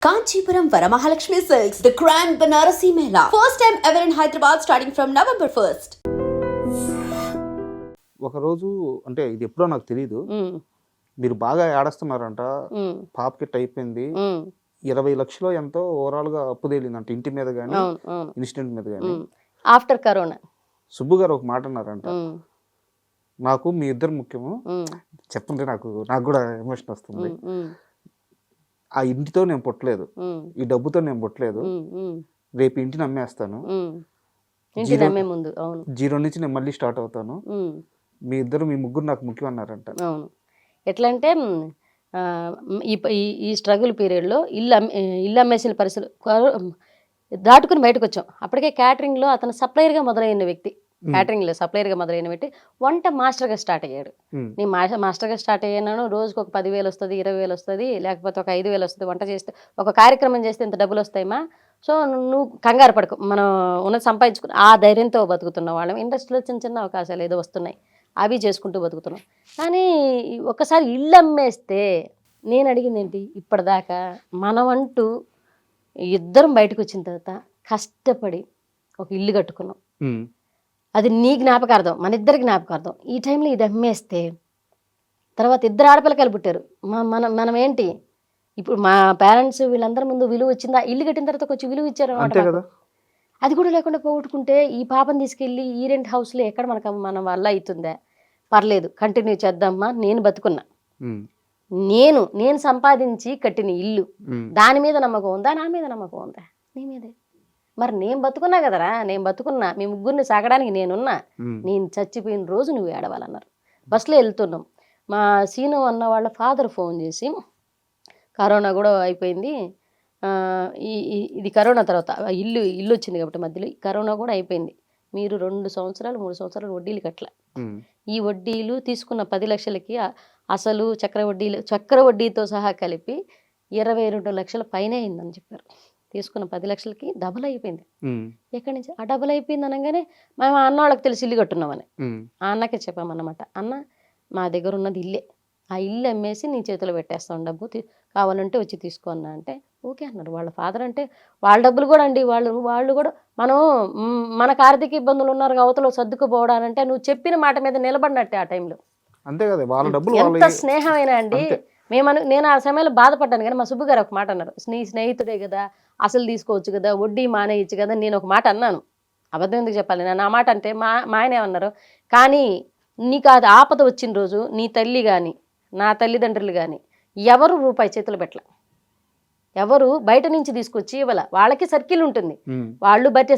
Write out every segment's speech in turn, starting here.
Kanchipuram Varamahalakshmi Silks, the Grand Banarasi Mela. First time ever in Hyderabad starting from November 1st. ఒకరోజు అంటే ఇది ఎప్పుడో నాకు తెలియదు. మీరు బాగా ఏడుస్తున్నారంట, పాపకి అయిపోయింది, 20 లక్షలు ఎంతో ఓవరాల్గా అప్పు తేలిందంట, ఇంటి మీద కానీ ఇన్సిడెంట్ మీద కానీ. ఆఫ్టర్ కరోనా సుబ్బు గారు ఒక మాట అన్నారంట, నాకు మీ ఇద్దరు ముఖ్యము. చెప్తుంటే నాకు కూడా ఎమోషన్ వస్తుంది. ఆ ఇంటితో నేను పుట్టలేదు, ఈ డబ్బుతో నేను పుట్టలేదు, రేపు ఇంటిని అమ్మేస్తాను, జీరో నుంచి నేను మళ్ళీ స్టార్ట్ అవుతాను, మీ ముగ్గురు నాకు ముఖ్యం అన్నారంట. అవును, ఎట్లా అంటే ఈ స్ట్రగుల్ పీరియడ్లో ఇల్లు అమ్మేసిన పరిస్థితులు దాటుకుని బయటకు వచ్చాం. అప్పటికే క్యాటరింగ్లో అతను సప్లయర్గా మొదలైన వ్యక్తి, క్యాటరింగ్లో సప్లయర్గా మొదలైన వ్యక్తి వంట మాస్టర్గా స్టార్ట్ అయ్యాడు. నేను మాస్టర్గా స్టార్ట్ అయ్యాను, రోజుకు ఒక 10,000 వస్తుంది, 20,000 వస్తుంది, లేకపోతే ఒక 5,000 వస్తుంది. వంట చేస్తే ఒక కార్యక్రమం చేస్తే ఇంత డబ్బులు వస్తాయమ్మా, సో నువ్వు కంగారు పడకు, మనం ఉన్నది సంపాదించుకుని ఆ ధైర్యంతో బతుకుతున్న వాళ్ళం. ఇండస్ట్రీలో చిన్న చిన్న అవకాశాలు ఏదో వస్తున్నాయి, అవి చేసుకుంటూ బతుకుతున్నాం. కానీ ఒకసారి ఇల్లు అమ్మేస్తే నేను అడిగింది ఏంటి, ఇప్పటిదాకా మనమంటూ ఇద్దరం బయటకు వచ్చిన తర్వాత కష్టపడి ఒక ఇల్లు కట్టుకున్నాం, అది నీ జ్ఞాపకార్థం, మన ఇద్దరి జ్ఞాపకార్థం. ఈ టైంలో ఇది అమ్మేస్తే తర్వాత ఇద్దరు ఆడపిల్లకాయలు పుట్టారు. మనం ఏంటి ఇప్పుడు మా పేరెంట్స్ వీళ్ళందరి ముందు విలువ వచ్చిందా, ఇల్లు కట్టిన తర్వాత కొంచెం విలువ ఇచ్చారు అన్నమాట. అది కూడా లేకుండా పోగొట్టుకుంటే ఈ పాపను తీసుకెళ్ళి ఈ రెంట్ హౌస్లో ఎక్కడ మన వల్ల అవుతుందా, పర్లేదు కంటిన్యూ చేద్దామా. నేను బతుకున్నా, నేను సంపాదించి కట్టిన ఇల్లు, దాని మీద నమ్మకం ఉందా, నా మీద నమ్మకం ఉందా, నీ మీదే. మరి నేను బతుకున్నా కదరా, నేను బతుకున్నా, మీ ముగ్గురిని సాగడానికి నేనున్నా, నేను చచ్చిపోయిన రోజు నువ్వు ఏడవాలన్నారు. బస్సులో వెళ్తున్నాం, మా సీను అన్న వాళ్ళ ఫాదర్ ఫోన్ చేసి, కరోనా కూడా అయిపోయింది, ఇది కరోనా తర్వాత ఇల్లు వచ్చింది కాబట్టి మధ్యలో కరోనా కూడా అయిపోయింది, మీరు 2 సంవత్సరాలు 3 సంవత్సరాలు వడ్డీలు కట్టలే, ఈ వడ్డీలు తీసుకున్న 10 లక్షలకి అసలు చక్ర వడ్డీతో సహా కలిపి 22 లక్షల పైన అయిందని చెప్పారు. తీసుకున్న 10 లక్షలకి డబుల్ అయిపోయింది. ఎక్కడి నుంచి ఆ డబుల్ అయిపోయింది అనగానే మేము అన్న వాళ్ళకి తెలిసి ఇల్లు కట్టున్నామని ఆ అన్నకే చెప్పామన్నమాట. అన్న మా దగ్గర ఉన్నది ఇల్లే, ఆ ఇల్లు అమ్మేసి నీ చేతిలో పెట్టేస్తాం, డబ్బు కావాలంటే వచ్చి తీసుకో అన్న అంటే ఓకే అన్నారు. వాళ్ళ ఫాదర్ అంటే వాళ్ళ డబ్బులు కూడా అండి, వాళ్ళు కూడా మనకు ఆర్థిక ఇబ్బందులు ఉన్నారు, అవతల సర్దుకుపోవడానంటే నువ్వు చెప్పిన మాట మీద నిలబడినట్టే ఆ టైంలో. అంతే కదా, వాళ్ళ డబ్బులు ఎంత స్నేహమైనా అండి. నేను ఆ సమయంలో బాధపడ్డాను, కానీ మా సుబ్బు గారు ఒక మాట అన్నారు, నీ స్నేహితుడే కదా, అసలు తీసుకోవచ్చు కదా, వడ్డీ మానేయచ్చు కదా. నేను ఒక మాట అన్నాను, అబద్ధం ఎందుకు చెప్పాలి, నేను ఆ మాట అంటే మా ఆయన ఏమన్నారు, కానీ నీకు అది ఆపద వచ్చిన రోజు నీ తల్లి కానీ నా తల్లిదండ్రులు కానీ ఎవరు రూపాయి చేతులు పెట్టలే, ఎవరు బయట నుంచి తీసుకొచ్చి ఇవ్వాల. వాళ్ళకి సర్కిల్ ఉంటుంది, వాళ్ళు బట్టే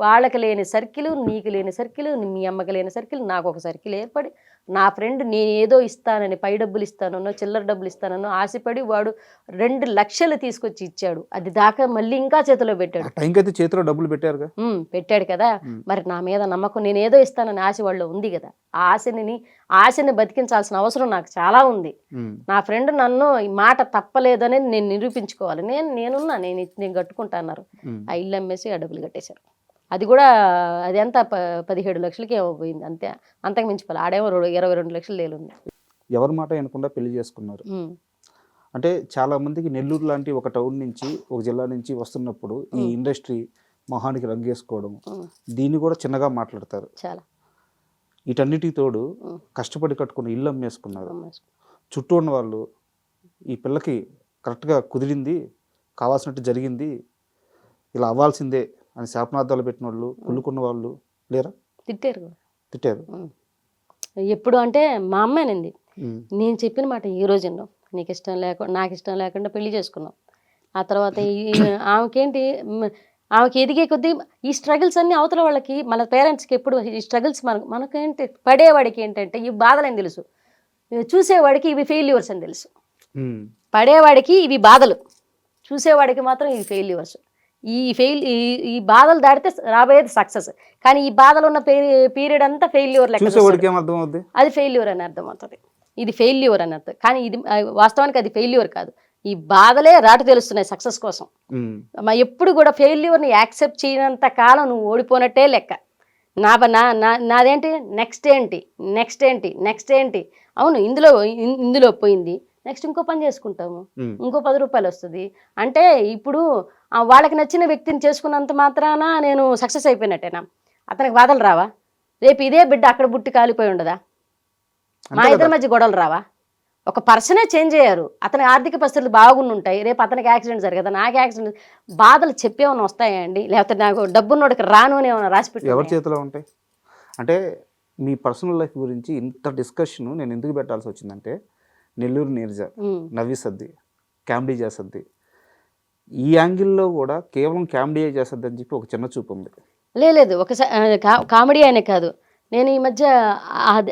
వాళ్ళకి లేని సర్కిల్, నీకు లేని సర్కిల్, మీ అమ్మకి లేని సర్కిల్, నాకు ఒక సర్కిల్ ఏర్పడి, నా ఫ్రెండ్ నేనేదో ఇస్తానని, పై డబ్బులు ఇస్తానో చిల్లర డబ్బులు ఇస్తానో ఆశపడి వాడు 2 లక్షలు తీసుకొచ్చి ఇచ్చాడు. అది దాకా మళ్ళీ ఇంకా చేతిలో పెట్టాడు. చేతిలో డబ్బులు పెట్టాడు కదా. మరి నా మీద నమ్మకం, నేనేదో ఇస్తానని ఆశ వాళ్ళు ఉంది కదా, ఆ ఆశని బతికించాల్సిన అవసరం నాకు చాలా ఉంది. నా ఫ్రెండ్ నన్ను ఈ మాట తప్పలేదని నేను నిరూపించుకోవాలి, నేను కట్టుకుంటా అన్నారు. ఆ ఇల్లు అమ్మేసి ఆ డబ్బులు కట్టేశారు. అది కూడా అది ఎంత 17 లక్షలకి ఏమో పోయింది, అంతే, అంతకు మించిపోలే. ఆడేమో 22 లక్షలు లేలుంది. ఎవరి మాట వినకుండా పెళ్లి చేసుకున్నారు. అంటే చాలా మందికి నెల్లూరు లాంటి ఒక టౌన్ నుంచి, ఒక జిల్లా నుంచి వస్తున్నప్పుడు ఈ ఇండస్ట్రీ మొహానికి రంగేసుకోవడం, దీన్ని కూడా చిన్నగా మాట్లాడతారు. చాలా వీటన్నిటికి తోడు కష్టపడి కట్టుకుని ఇల్లు అమ్మేసుకున్నారు. చుట్టూ ఉన్న వాళ్ళు ఈ పిల్లకి కరెక్ట్గా కుదిరింది, కావాల్సినట్టు జరిగింది, ఇలా అవ్వాల్సిందే అని శాపనార్థాలు పెట్టిన వాళ్ళు, కుళ్ళుకున్న వాళ్ళు లేరా? తిట్టారు. ఎప్పుడు అంటే మా అమ్మాయినంది, నేను చెప్పిన మాట ఈ రోజుల్లో నాకు ఇష్టం లేకుండా పెళ్లి చేసుకున్నాం. ఆ తర్వాత ఆమెకి ఎదిగే కొద్దీ ఈ స్ట్రగుల్స్ అన్నీ అవతల వాళ్ళకి, మన పేరెంట్స్కి ఎప్పుడు ఈ స్ట్రగుల్స్ మనకేంటి, పడేవాడికి ఏంటంటే ఈ బాధలని తెలుసు, చూసేవాడికి ఇవి ఫెయిల్యూర్స్ అని తెలుసు. పడేవాడికి ఇవి బాధలు, చూసేవాడికి మాత్రం ఇవి ఫెయిల్యూర్స్. ఈ బాధలు దాటితే రాబోయేది సక్సెస్. కానీ ఈ బాధలు ఉన్న పీరియడ్ అంతా ఫెయిల్యూర్ లెక్క, అది ఫెయిల్యూర్ అని అర్థం అవుతుంది, ఇది ఫెయిల్యూర్ అని అర్థం. కానీ ఇది వాస్తవానికి అది ఫెయిల్యూర్ కాదు, ఈ బాధలే రాటు తెలుస్తున్నాయి సక్సెస్ కోసం. ఎప్పుడు కూడా ఫెయిల్యూర్ని యాక్సెప్ట్ చేయనంత కాలం నువ్వు ఓడిపోయినట్టే లెక్క. నాదేంటి నెక్స్ట్ ఏంటి, అవును ఇందులో పోయింది, నెక్స్ట్ ఇంకో పని చేసుకుంటాము, ఉమ్, ఇంకో 10 రూపాయలు వస్తుంది. అంటే ఇప్పుడు వాళ్ళకి నచ్చిన వ్యక్తిని చేసుకున్నంత మాత్రాన నేను సక్సెస్ అయిపోయినట్టేనా? అతనికి బాధలు రావా? రేపు ఇదే బిడ్డ అక్కడ బుట్టి కాలిపోయి ఉండదా? మా అంతే ఇద్దరి కదా. మధ్య గొడవలు రావా? ఒక పర్సనే చేంజ్ అయ్యారు, అతని ఆర్థిక పరిస్థితులు బాగుండి ఉంటాయి, రేపు అతనికి యాక్సిడెంట్ జరగదా, నాకు యాక్సిడెంట్, బాధలు చెప్పేమన్నా వస్తాయండి? లేకపోతే నాకు డబ్బున్నోడికి రాను అని ఏమైనా రాసి ఎవరి పెట్టి చేతిలో ఉంటాయి? అంటే మీ పర్సనల్ లైఫ్ గురించి ఇంత డిస్కషన్ నేను ఎందుకు పెట్టాల్సి వచ్చిందంటే, నెల్లూరు నీరజ, నవ్వి సద్ది, కామెడీ చేసద్ది, ఈ యాంగిల్లో కూడా కేవలం కామెడీ చేసద్ది అని చెప్పి ఒక చిన్న చూపు ఉంది. లేదు ఒకసారి కామెడీ అనే కాదు, నేను ఈ మధ్య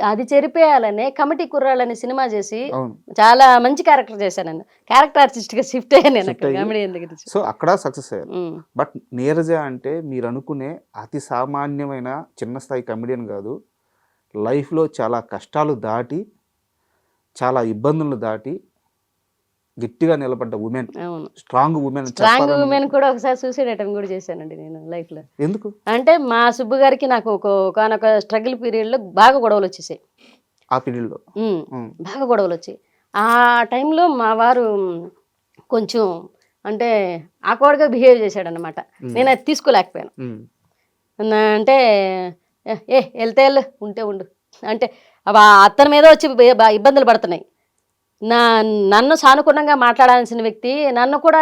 అది చెరిపేయాలనే కమిటీ కుర్రాళ్ళని సినిమా చేసి అవును, చాలా మంచి క్యారెక్టర్ చేశాను. క్యారెక్టర్ ఆర్టిస్ట్గా షిఫ్ట్ అయ్యాను నేను Shift అయ్యి. కామెడీ ఎందుకు. సో అక్కడ సక్సెస్ అయ్యారు. బట్ నీరజ అంటే మీరు అనుకునే అతి సామాన్యమైన చిన్న స్థాయి కమెడియన్ కాదు. లైఫ్లో చాలా కష్టాలు దాటి, చాలా ఇబ్బందులను దాటి గట్టిగా నిలబడ్డ ఉమెన్, అవును, స్ట్రాంగ్ ఉమెన్. స్ట్రాంగ్ ఉమెన్ కూడా ఒకసారి సూసైడ్ అటెంప్ట్ కూడా చేశానండి నేను లైఫ్లో. ఎందుకు? అంటే మా సుబ్బు గారికి నాకు ఒకనొక స్ట్రగుల్ పీరియడ్లో బాగా గొడవలు వచ్చేసాయి. ఆ పీరియడ్లో బాగా గొడవలు వచ్చాయి. ఆ టైంలో మా వారు కొంచెం అంటే ఆక్వర్డ్గా బిహేవ్ చేశాడనమాట. నేను అది తీసుకోలేకపోయాను. అంటే వెళ్తే వెళ్ళు, ఉంటే ఉండు అంటే అతని మీద వచ్చి ఇబ్బందులు పడుతున్నాయి. నన్ను సానుకూలంగా మాట్లాడాల్సిన వ్యక్తి నన్ను కూడా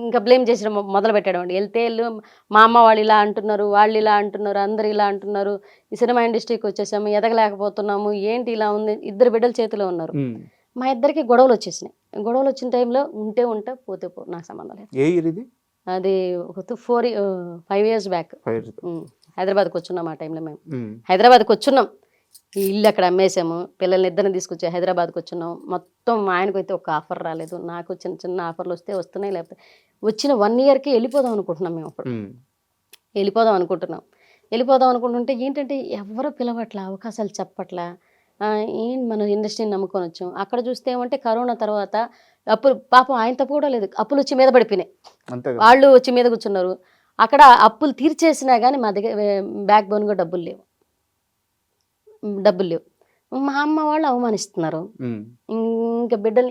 ఇంకా బ్లేమ్ చేసి మొదలు పెట్టాడు అండి. వెళ్తే వెళ్ళు, మా అమ్మ వాళ్ళు ఇలా అంటున్నారు, వాళ్ళు ఇలా అంటున్నారు, అందరు ఇలా అంటున్నారు, ఈ సినిమా ఇండస్ట్రీకి వచ్చేసాము, ఎదగలేకపోతున్నాము, ఏంటి ఇలా ఉంది. 2 బిడ్డల చేతిలో ఉన్నారు. మా ఇద్దరికి గొడవలు వచ్చేసినాయి. గొడవలు వచ్చిన టైంలో ఉంటే ఉంటా, పోతే పో, నాకు సంబంధం లేదు. ఏ ఇయర్ ఇది? అది ఒక 5 years బ్యాక్. హైదరాబాద్కి వచ్చున్నాం. ఆ టైంలో మేము హైదరాబాద్కి వచ్చున్నాం. ఈ ఇల్లు అక్కడ అమ్మేసాము, పిల్లల్ని ఇద్దరిని తీసుకొచ్చి హైదరాబాద్కి వచ్చున్నాం. మొత్తం మా ఆయనకు అయితే ఒక ఆఫర్ రాలేదు, నాకు చిన్న చిన్న ఆఫర్లు వస్తే వస్తున్నాయి, లేకపోతే వచ్చిన 1 yearకి వెళ్ళిపోదాం అనుకుంటున్నాం. మేము అప్పుడు వెళ్ళిపోదాం అనుకుంటుంటే ఏంటంటే ఎవరు పిలవట్లా, అవకాశాలు చెప్పట్లా. ఏం మన ఇండస్ట్రీని నమ్ముకొని వచ్చాం. అక్కడ చూస్తే ఏమంటే కరోనా తర్వాత అప్పులు, పాపం ఆయన తప్పు కూడా లేదు, అప్పులు వచ్చి మీద పడిపోయినాయి, వాళ్ళు వచ్చి మీద కూర్చున్నారు. అక్కడ అప్పులు తీర్చేసినా కానీ మా దగ్గర బ్యాక్ బోన్గా డబ్బులు లేవు. మా అమ్మ వాళ్ళు అవమానిస్తున్నారు. ఇంకా బిడ్డలు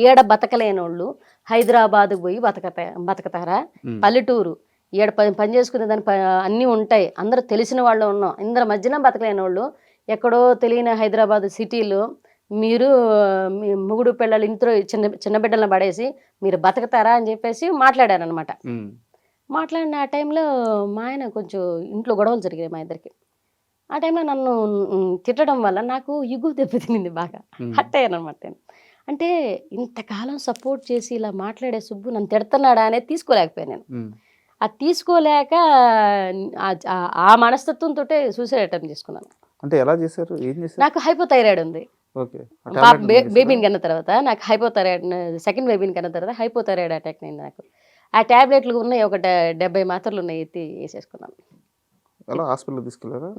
ఏడ బతకలేని వాళ్ళు హైదరాబాద్కి పోయి బతకతారా? పల్లెటూరు ఏడ పని చేసుకునే దాని అన్నీ ఉంటాయి, అందరూ తెలిసిన వాళ్ళు ఉన్నాం, ఇందరి మధ్యన బతకలేని వాళ్ళు ఎక్కడో తెలియని హైదరాబాద్ సిటీలో మీరు మీ మొగుడు పిల్లలు ఇంట్లో చిన్న బిడ్డలను పడేసి మీరు బతకతారా అని చెప్పేసి మాట్లాడారనమాట. మాట్లాడిన ఆ టైంలో మా ఆయన కొంచెం ఇంట్లో గొడవలు జరిగాయి మా ఇద్దరికి. ఆ టైంలో నన్ను తిట్టడం వల్ల నాకు ఇగు దెబ్బతినింది, బాగా హట్ అయ్యాను అనమాట నేను. అంటే ఇంతకాలం సపోర్ట్ చేసి ఇలా మాట్లాడే సుబ్బు నన్ను తిడుతున్నాడా అనేది తీసుకోలేకపోయాను నేను. అది తీసుకోలేక ఆ మనస్తత్వంతో సూసైడ్ అటెంప్ట్ చేసుకున్నాను. అంటే ఎలా చేశారు? ఏం చేశారు? నాకు హైపోథైరాయిడ్ ఉంది. బేబీని కన్న తర్వాత నాకు హైపోథైరాయిడ్, సెకండ్ బేబీని కన్న తర్వాత హైపోథైరాయిడ్ అటాక్ అయింది నాకు. ఆ ట్యాబ్లెట్లు ఉన్నాయి, ఒక 70 మాత్రలు ఉన్నాయి, ఎత్తి వేసేసుకున్నాను. ఎలా హాస్పిటల్ తీసుకెళ్ళారా?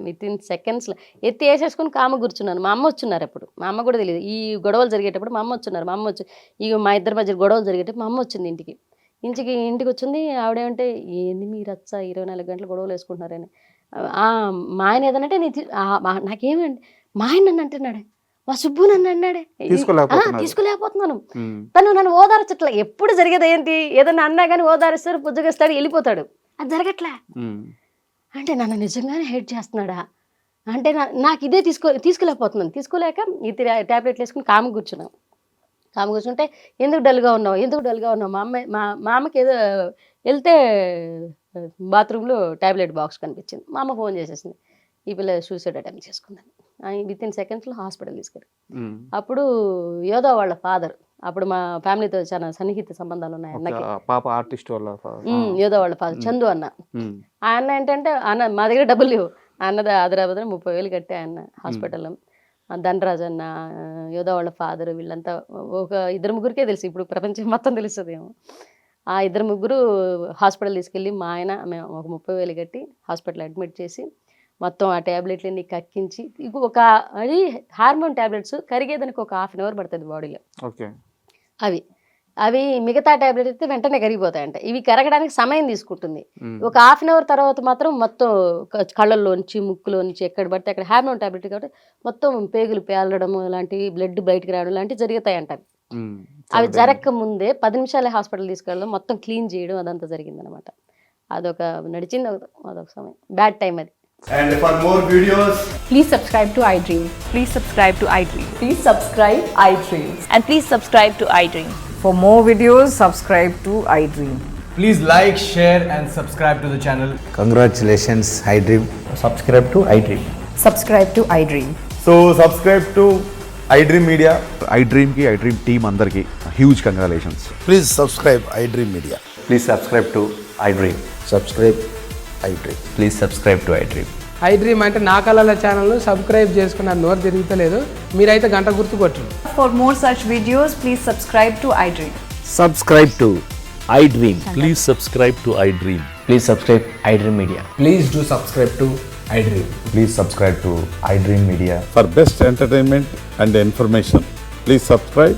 వితిన్ సెకండ్స్లో ఎత్తి వేసేసుకుని కామ కూర్చున్నాను. మా అమ్మ వచ్చున్నారు అప్పుడు, మా అమ్మ కూడా తెలియదు ఈ గొడవలు జరిగేటప్పుడు. మా అమ్మ వచ్చున్నారు, మా అమ్మ వచ్చి మా ఇద్దరి మధ్య గొడవలు జరిగేటప్పుడు మా అమ్మ వచ్చింది ఇంటికి వచ్చింది. ఆవిడేమంటే ఏంది మీరు 24 గంటలు గొడవలు వేసుకుంటున్నారని. మా ఆయన ఏదనంటే నాకేమండి, మా ఆయన నన్ను అంటున్నాడే, మా సుబ్బు నన్ను అన్నాడే, తీసుకోలేకపోతున్నాను. తను నన్ను ఓదార్చట్లే. ఎప్పుడు జరిగేది ఏంటి, ఏదన్నా అన్నా కానీ ఓదారుస్తాడు, బుజ్జగిస్తాడు, వెళ్ళిపోతాడు. అది జరగట్లే. అంటే నన్ను నిజంగానే హేట్ చేస్తున్నాడా అంటే నాకు ఇదే తీసుకోలేకపోతున్నాను. తీసుకోలేక ఈ ట్యాబ్లెట్లు వేసుకుని కామ కూర్చుంటే ఎందుకు డల్గా ఉన్నావు మా అమ్మకి ఏదో వెళ్తే బాత్రూంలో ట్యాబ్లెట్ బాక్స్ కనిపించింది. మా అమ్మ ఫోన్ చేసేసింది, ఈ పిల్ల సూసైడ్ అటెంప్ట్ చేసుకుందని. వితిన్ సెకండ్స్లో హాస్పిటల్ తీసుకెళ్ళి అప్పుడు యోధా వాళ్ళ ఫాదర్, అప్పుడు మా ఫ్యామిలీతో చాలా సన్నిహిత సంబంధాలు ఉన్నాయి అన్నకి. యోధా వాళ్ళ ఫాదర్ చందు అన్న. ఆ అన్న ఏంటంటే మా దగ్గర డబ్బులు లేవు, అన్నది ఆదరాబాద్ 30,000 కట్టే అన్న హాస్పిటల్లో. ధనరాజ్ అన్న, యోధా వాళ్ళ ఫాదర్, వీళ్ళంతా ఒక 2-3 తెలుసు, ఇప్పుడు ప్రపంచం మొత్తం తెలుస్తుందేమో. ఆ 2-3 హాస్పిటల్ తీసుకెళ్ళి మా ఆయన మేము ఒక 30,000 కట్టి హాస్పిటల్ అడ్మిట్ చేసి మొత్తం ఆ ట్యాబ్లెట్లన్నీ కక్కించి, అది హార్మోన్ ట్యాబ్లెట్స్ కరిగేదానికి ఒక 1/2 hour పడుతుంది బాడీలో. అవి అవి మిగతా టాబ్లెట్ అయితే వెంటనే కరిగిపోతాయంట. ఇవి కరగడానికి సమయం తీసుకుంటుంది. ఒక హాఫ్ అన్ అవర్ తర్వాత మాత్రం మొత్తం కళ్ళల్లోంచి ముక్కులోంచి ఎక్కడ పడితే అక్కడ హార్మోన్ టాబ్లెట్ కాబట్టి మొత్తం పేగులు పేలడం ఇలాంటివి, బ్లడ్ బయటకు రావడం లాంటివి జరుగుతాయంట. అవి జరగక ముందే 10 నిమిషాలే హాస్పిటల్ తీసుకెళ్ళడం, మొత్తం క్లీన్ చేయడం అదంతా జరిగిందనమాట. అదొక నడిచింది, అదొక సమయం, బ్యాడ్ టైం అది. And for more videos, Please subscribe to iDream. Please subscribe to iDream. Please subscribe iDream. And please subscribe to iDream. For more videos, subscribe to iDream. please like, share and subscribe to the channel. Congratulations, iDream. Subscribe to iDream. Subscribe to iDream. So subscribe to iDream Media. iDream ki iDream team andarki huge congratulations. Please subscribe iDream Media. Please subscribe to iDream. Subscribe iDream. Please subscribe to iDream. iDream అంటే నా కళల ఛానల్ను subscribe చేసుకున్న నోరు తిరుగుతలేదు, మీరైతే గంట గుర్తు కొట్టండి. For more such videos, please subscribe to iDream. Subscribe to iDream. Please subscribe to iDream. Please subscribe iDream Media. Please do subscribe to iDream. Please subscribe to iDream Media. For best entertainment and information, please subscribe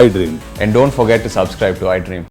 iDream. And don't forget to subscribe to iDream.